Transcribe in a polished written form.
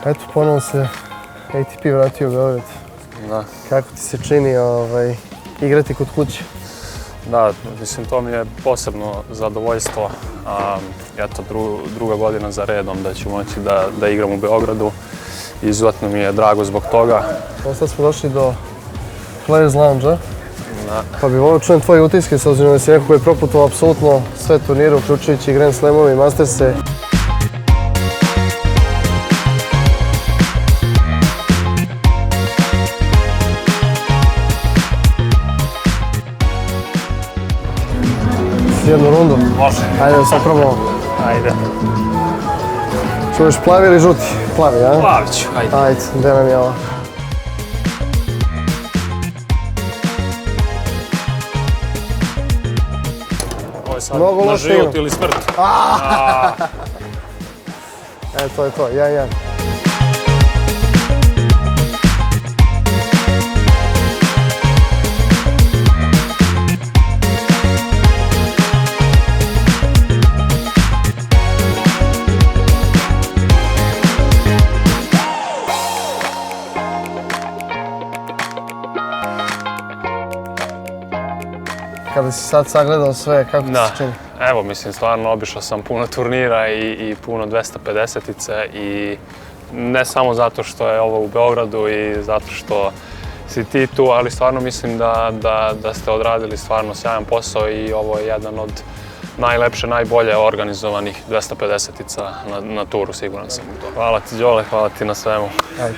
Eto, ponovno se ATP vratio u Beograd. Da. Kako ti se čini igrati kod kuće? Da, mislim, to mi je posebno zadovoljstvo. Eto, druga godina za redom da ću moći da igram u Beogradu. Izuzetno mi je drago zbog toga. Sad smo došli do Players Lounge-a. Da. Pa bih volio čujem tvoje utiske, s obzirom da si neko koji je proputovao apsolutno sve turnire, uključujući Grand Slamove i Masterse. Jednu rundu? Može. Ajde da sad probamo. Ajde. Čuješ plavi ili žuti? Plavi, a? Plavi ću, ajde. Ajde, gde nam je ova? Ovo je sad Mnogo na loše život igram. ili smrt. To je to, 1-1. Kada si sad sagledao sve, kako ti se čini? Evo, mislim, stvarno obišao sam puno turnira i puno 250-ice i ne samo zato što je ovo u Beogradu i zato što si ti tu, ali stvarno mislim da ste odradili stvarno sjajan posao i ovo je jedan od najlepše, najbolje organizovanih 250-ica na turu, siguran sam u to. Hvala ti, Đole, hvala ti na svemu. Ajde.